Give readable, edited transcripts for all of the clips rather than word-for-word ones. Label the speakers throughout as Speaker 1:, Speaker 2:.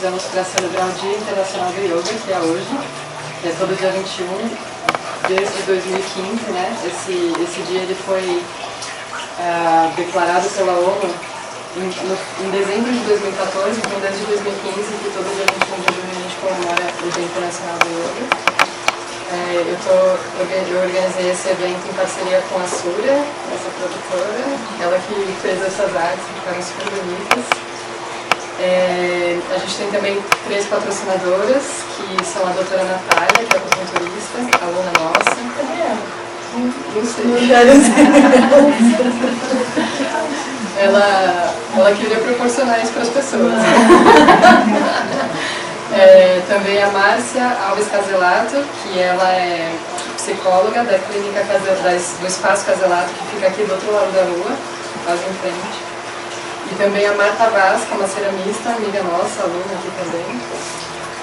Speaker 1: fizemos para celebrar o Dia Internacional do Yoga, que é hoje, é todo dia 21, desde 2015, né? Esse dia ele foi declarado pela ONU em dezembro de 2014, então desde 2015 que todo dia 21 de junho a gente comemora o Dia Internacional do Yoga. Eu organizei esse evento em parceria com a Surya, essa produtora, ela que fez essas artes, que ficaram super bonitas. A gente tem também 3 patrocinadoras, que são a doutora Natália, que é acupunturista, aluna nossa. Cadê ela? Não sei. Ela queria proporcionar isso para as pessoas. Também a Márcia Alves Caselato, que ela é psicóloga da clínica do Espaço Caselato, que fica aqui do outro lado da rua, quase em frente. E também a Marta Vaz, que é uma ceramista, amiga nossa, aluna aqui também.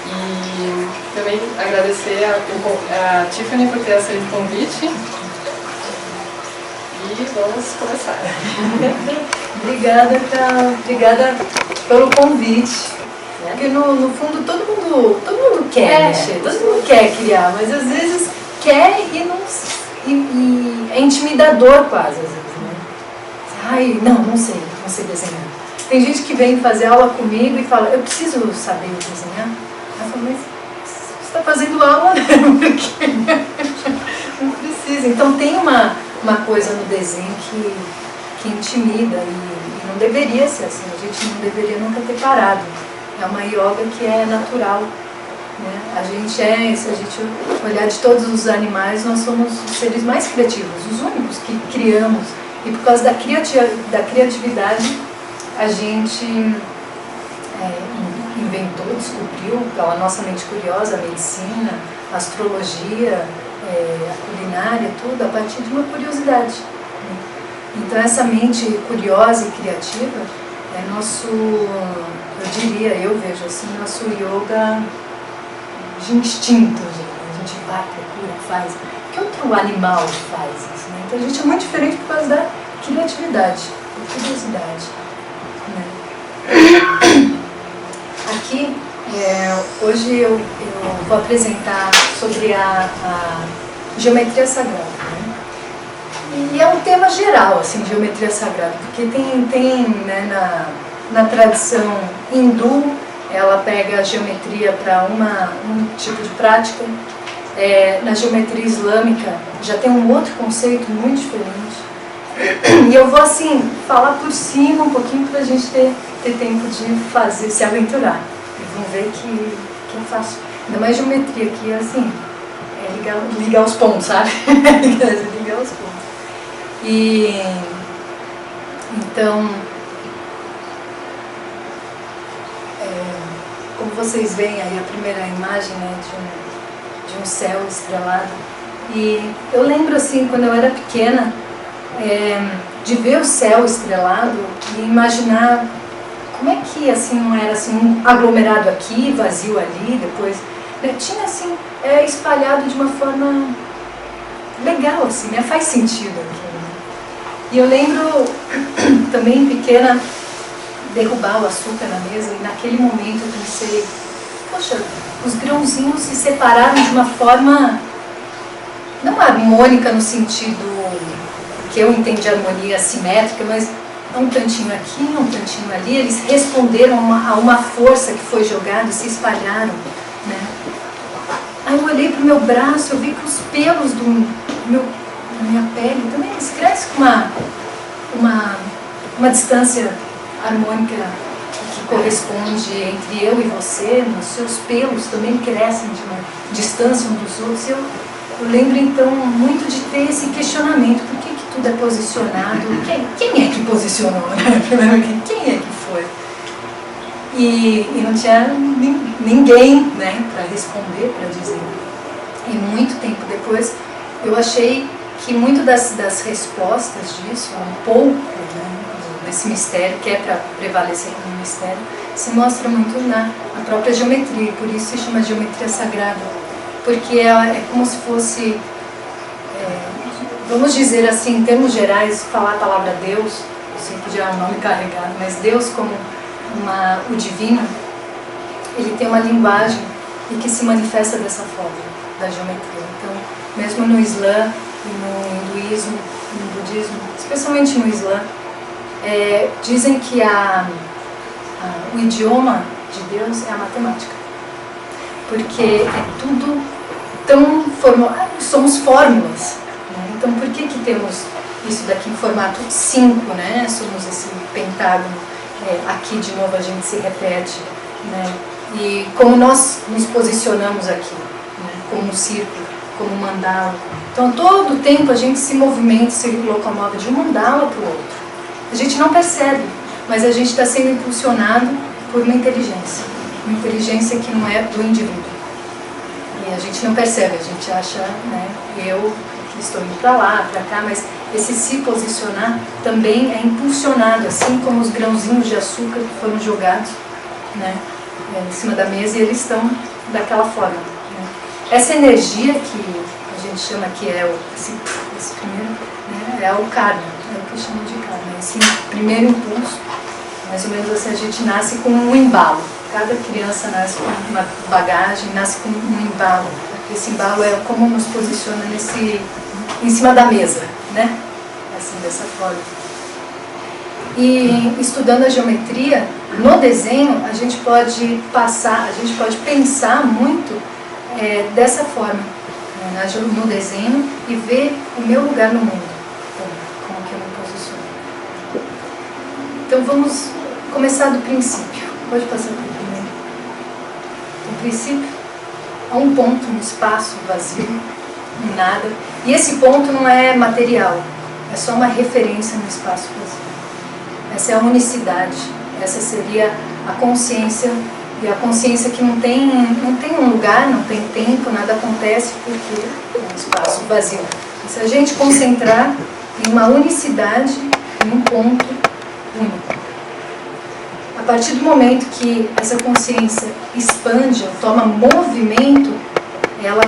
Speaker 1: E também agradecer a Tiffany por ter aceito o convite. E vamos começar.
Speaker 2: Obrigada pelo convite. Porque no fundo todo mundo quer mexer, todo mundo quer criar, mas às vezes quer e é intimidador quase, às vezes, né? Ai, não sei desenhar. Tem gente que vem fazer aula comigo e fala, eu preciso saber desenhar. Eu falo, mas você está fazendo aula, né? Porque não precisa. Então tem uma coisa no desenho que intimida e não deveria ser assim, a gente não deveria nunca ter parado. É uma yoga que é natural, né? A gente se a gente olhar de todos os animais, nós somos os seres mais criativos, os únicos que criamos. E por causa da criatividade, a gente inventou, descobriu, pela nossa mente curiosa, a medicina, a astrologia, a culinária, tudo, a partir de uma curiosidade. Então essa mente curiosa e criativa é nosso, eu vejo assim, nosso yoga de instinto. A gente vai, procura, faz. Que outro animal faz isso, né? Então a gente é muito diferente por causa da criatividade, da curiosidade, né? Aqui, hoje eu vou apresentar sobre a geometria sagrada, né? E é um tema geral, assim, geometria sagrada, porque tem né, na tradição hindu, ela pega a geometria para um tipo de prática. Na geometria islâmica já tem um outro conceito muito diferente. E eu vou assim falar por cima um pouquinho para a gente ter tempo de se aventurar. E vão ver que é fácil. Ainda mais geometria aqui, assim, ligar os pontos, sabe? Ligar os pontos. E então, como vocês veem aí a primeira imagem, né, de um céu estrelado. E eu lembro assim, quando eu era pequena, de ver o céu estrelado e imaginar como é que assim não era assim um aglomerado aqui, vazio ali, depois, né, tinha assim espalhado de uma forma legal, assim, né, faz sentido aquilo. E eu lembro também pequena derrubar o açúcar na mesa e naquele momento eu pensei, poxa, os grãozinhos se separaram de uma forma não harmônica no sentido que eu entendi harmonia assimétrica, mas um tantinho aqui, um tantinho ali, eles responderam a uma força que foi jogada e se espalharam, né? Aí eu olhei para o meu braço, eu vi que os pelos da minha pele também eles crescem com uma distância harmônica que corresponde entre eu e você, os seus pelos também crescem de uma distância uns dos outros. Eu lembro então muito de ter esse questionamento, por que tudo é posicionado? Quem é que posicionou? Né? Quem é que foi? E não tinha ninguém, né, para responder, para dizer. E muito tempo depois eu achei que muito das respostas disso, um pouco, né, desse mistério, que é para prevalecer como mistério, se mostra muito na própria geometria, e por isso se chama geometria sagrada, porque é como se fosse, vamos dizer assim, em termos gerais, falar a palavra Deus, eu sei que já é um nome carregado, mas Deus como o divino, ele tem uma linguagem e que se manifesta dessa forma, da geometria. Então, mesmo no Islã e no hinduísmo, no budismo, especialmente no Islã, dizem que o idioma de Deus é a matemática. Porque é tudo tão somos fórmulas, né? Então por que temos isso daqui em formato 5, né? Somos esse pentágono, aqui de novo a gente se repete, né? E como nós nos posicionamos aqui, né? Como um círculo, como um mandala. Então todo o tempo a gente se movimenta, se locomove de um mandala para o outro. A gente não percebe, mas a gente está sendo impulsionado por uma inteligência que não é do indivíduo. E a gente não percebe, a gente acha, né, eu que estou indo para lá, para cá, mas esse se posicionar também é impulsionado, assim como os grãozinhos de açúcar que foram jogados, né, em cima da mesa, e eles estão daquela forma, né. Essa energia que a gente chama que é esse primeiro, né, é o karma, é o que eu chamo de karma, esse primeiro impulso. Mais ou menos assim, a gente nasce com um embalo. Cada criança nasce com uma bagagem, nasce com um embalo. Esse embalo é como nos posiciona em cima da mesa, né? Assim, dessa forma. E estudando a geometria, no desenho, a gente pode pensar muito dessa forma, né? No desenho, e ver o meu lugar no mundo, como que eu me posiciono. Então vamos começar do princípio. Pode passar para o primeiro. No princípio, há um ponto no espaço vazio, um nada. E esse ponto não é material, é só uma referência no espaço vazio. Essa é a unicidade. Essa seria a consciência. E a consciência que não tem um lugar, não tem tempo, nada acontece porque é um espaço vazio. E se a gente concentrar em uma unicidade, em um ponto único. A partir do momento que essa consciência expande, ou toma movimento, ela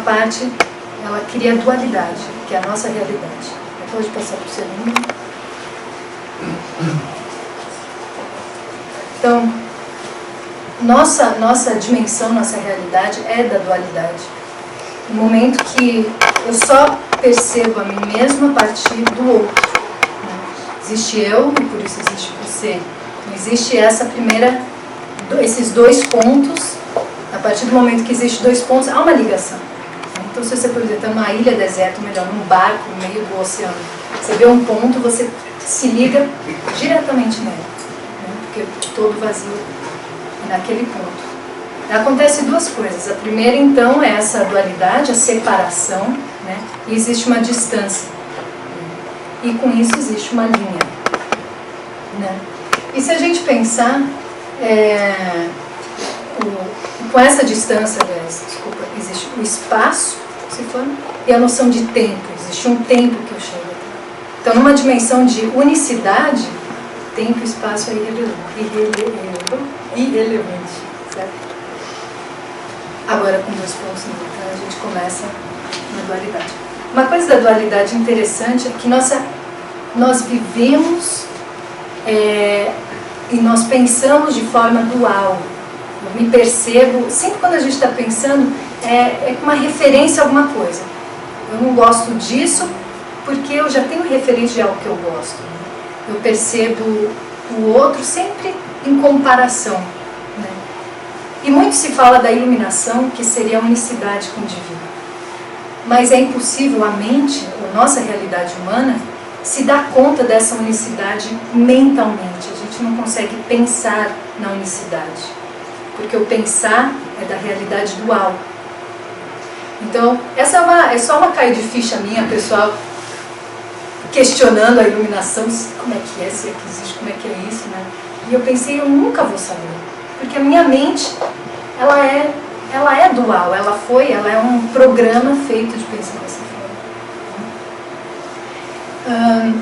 Speaker 2: cria dualidade, que é a nossa realidade. Pode passar para o segundo. Então, nossa dimensão, nossa realidade é da dualidade. No momento que eu só percebo a mim mesma a partir do outro, né? Existe eu e por isso existe você. Não existe esses dois pontos. A partir do momento que existe dois pontos, há uma ligação. Então, se você, por exemplo, está numa ilha deserta, ou melhor, num barco no meio do oceano, você vê um ponto, você se liga diretamente nele, né? Porque todo vazio é naquele ponto. Acontece duas coisas. A primeira, então, é essa dualidade, a separação, né? E existe uma distância. E com isso existe uma linha, né? E se a gente pensar, com essa distância, existe o espaço, se for, e a noção de tempo. Existe um tempo que eu chego até. Então, numa dimensão de unicidade, tempo e espaço é irrelevante, certo? Agora, com dois pontos no então, a gente começa na dualidade. Uma coisa da dualidade interessante é que nós vivemos e nós pensamos de forma dual. Eu me percebo, sempre quando a gente está pensando, é uma referência a alguma coisa. Eu não gosto disso porque eu já tenho referência de algo que eu gosto. Eu percebo o outro sempre em comparação, né? E muito se fala da iluminação, que seria a unicidade com o divino. Mas é impossível a mente, a nossa realidade humana, se dar conta dessa unicidade mentalmente. A gente não consegue pensar na unicidade, porque o pensar é da realidade dual. Então, essa é só uma caia de ficha minha, pessoal, questionando a iluminação, como é que é, se é que existe, como é que é isso, né? E eu pensei, eu nunca vou saber, porque a minha mente, ela é dual, ela é um programa feito de pensar dessa forma.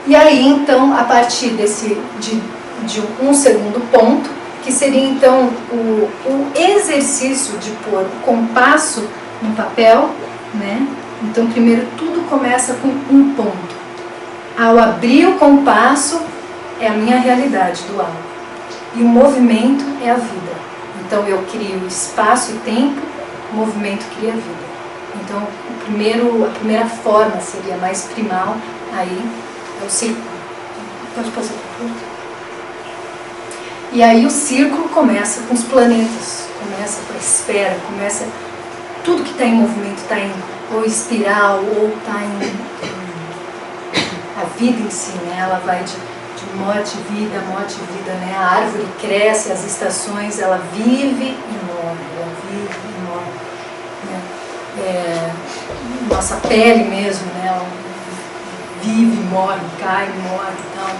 Speaker 2: E aí, então, a partir de um segundo ponto, que seria então o exercício de pôr o compasso no papel, né? Então, primeiro, tudo começa com um ponto. Ao abrir o compasso, é a minha realidade dual. E o movimento é a vida. Então eu crio espaço e tempo, o movimento cria vida. Então a primeira forma seria mais primal, aí é o círculo. Pode passar por favor? E aí o círculo começa com os planetas, começa com a esfera, começa tudo que está em movimento, está em ou espiral, ou está em a vida em si, né? Ela vai de morte e vida, né? A árvore cresce, as estações, ela vive e morre, né? Nossa pele mesmo, né? Ela vive, morre, cai, morre e tal.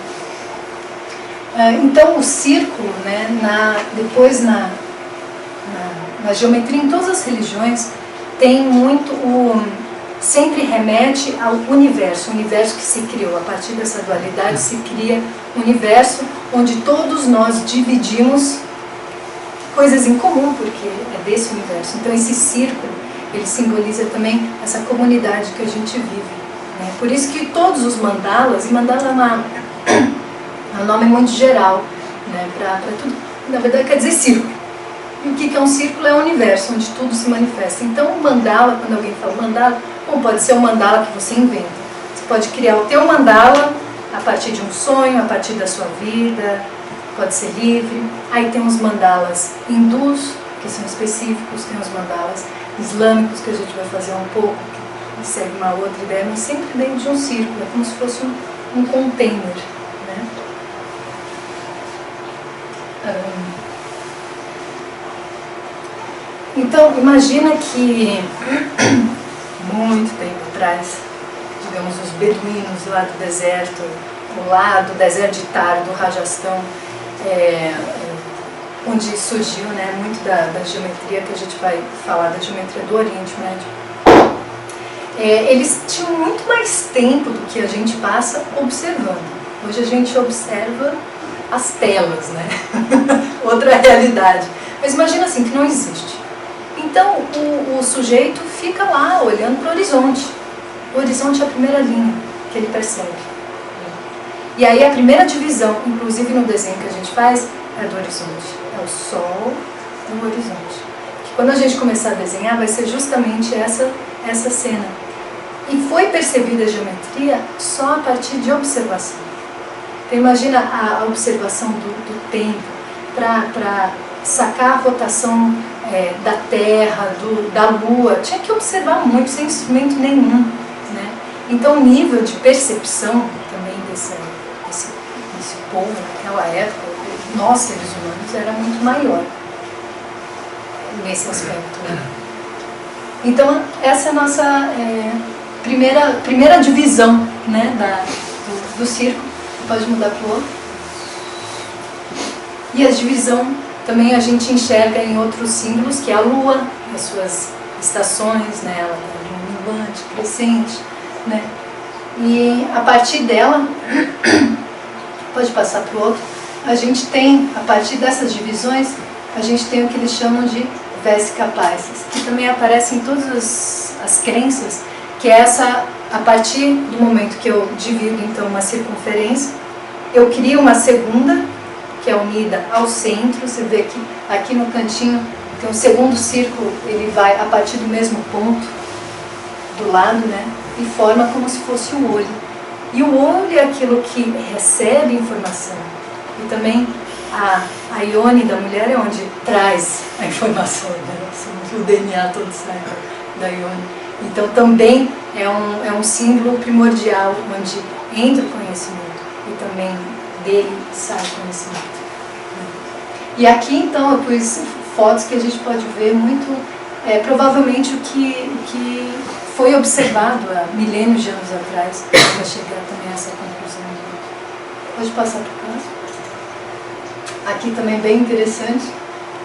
Speaker 2: Então o círculo, né? Depois na geometria, em todas as religiões, tem muito sempre remete ao universo, o universo que se criou. A partir dessa dualidade se cria um universo onde todos nós dividimos coisas em comum, porque é desse universo. Então esse círculo, ele simboliza também essa comunidade que a gente vive, né? Por isso que todos os mandalas, e mandala é um nome muito geral, né? Para tudo, na verdade quer dizer círculo. E o que é um círculo? É um universo onde tudo se manifesta. Então o mandala, quando alguém fala mandala, bom, pode ser um mandala que você inventa. Você pode criar o teu mandala a partir de um sonho, a partir da sua vida, pode ser livre. Aí tem os mandalas hindus, que são específicos, tem os mandalas islâmicos, que a gente vai fazer um pouco, que segue uma outra ideia, mas sempre dentro de um círculo, é como se fosse um container, né? Então, imagina que muito tempo atrás, digamos, os beduínos lá do deserto, do deserto de Tar, do Rajastão, onde surgiu, né, muito da geometria, que a gente vai falar da geometria do Oriente Médio. Eles tinham muito mais tempo do que a gente passa observando. Hoje a gente observa as telas, né? Outra realidade. Mas imagina assim, que não existe. Então o sujeito fica lá olhando para o horizonte. O horizonte é a primeira linha que ele percebe. E aí a primeira divisão, inclusive no desenho que a gente faz, é do horizonte. É o sol no horizonte. Que quando a gente começar a desenhar, vai ser justamente essa cena. E foi percebida a geometria só a partir de observação. Então imagina a observação do tempo para sacar a rotação da Terra, da Lua. Tinha que observar muito, sem instrumento nenhum, né? Então o nível de percepção também desse povo naquela época, nós seres humanos, era muito maior nesse aspecto, né? Então essa é a nossa primeira divisão, né, do círculo. Pode mudar para o outro. E a divisão também a gente enxerga em outros símbolos, que é a Lua, as suas estações, né, ela está minguante, crescente, né? E a partir dela, pode passar para o outro, a gente tem, a partir dessas divisões, a gente tem o que eles chamam de Vesica Pisces, que também aparece em todas as crenças, que é a partir do momento que eu divido então uma circunferência, eu crio uma segunda, que é unida ao centro. Você vê que aqui no cantinho tem um segundo círculo, ele vai a partir do mesmo ponto do lado, né? E forma como se fosse o olho. E o olho é aquilo que recebe informação. E também a ione da mulher é onde traz a informação, né? O DNA todo sai da ione. Então também é um símbolo primordial, onde entra o conhecimento e também dele sai o conhecimento. E aqui então eu pus fotos que a gente pode ver muito, provavelmente o que foi observado há milênios de anos atrás, para chegar também a essa conclusão. Pode passar para o próximo. Aqui também bem interessante,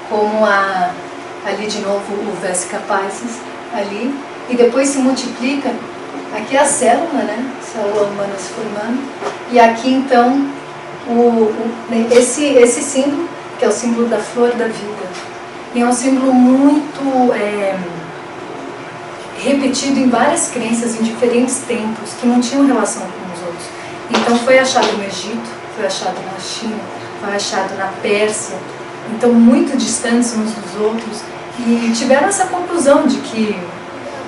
Speaker 2: como ali de novo o Vesica Pisces, ali, e depois se multiplica. Aqui é a célula, né? Célula humana se formando. E aqui então esse símbolo, que é o símbolo da flor da vida. E é um símbolo muito repetido em várias crenças, em diferentes tempos, que não tinham relação com os outros. Então foi achado no Egito, foi achado na China, foi achado na Pérsia, então muito distantes uns dos outros, e tiveram essa conclusão de que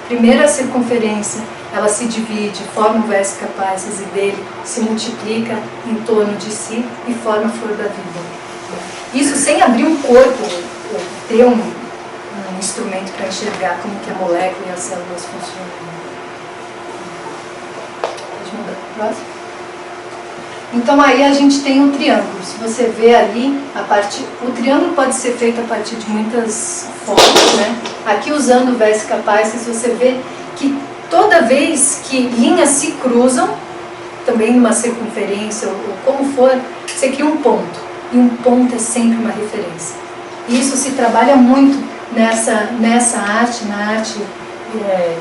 Speaker 2: primeiro a circunferência ela se divide, forma o Vesica Piscis e dele se multiplica em torno de si e forma a flor da vida. Isso sem abrir um corpo, ou ter um instrumento para enxergar como que a molécula e as células funcionam. Pode mudar para o próximo? Então aí a gente tem um triângulo. Se você vê ali, o triângulo pode ser feito a partir de muitas formas, né? Aqui usando o Vesica Piscis, você vê que toda vez que linhas se cruzam, também numa circunferência ou como for, você cria um ponto. E um ponto é sempre uma referência. E isso se trabalha muito nessa arte, na arte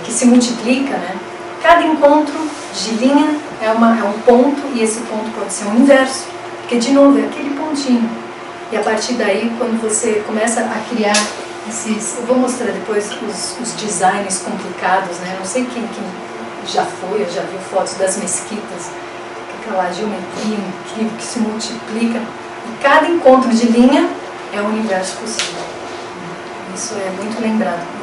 Speaker 2: que se multiplica, né? Cada encontro de linha é um ponto, e esse ponto pode ser um inverso, porque de novo é aquele pontinho. E a partir daí, quando você começa a criar esses... Eu vou mostrar depois os designs complicados, né? Não sei quem já foi, eu já viu fotos das mesquitas, aquela geometria incrível que se multiplica. E cada encontro de linha é um universo possível. Isso é muito lembrado.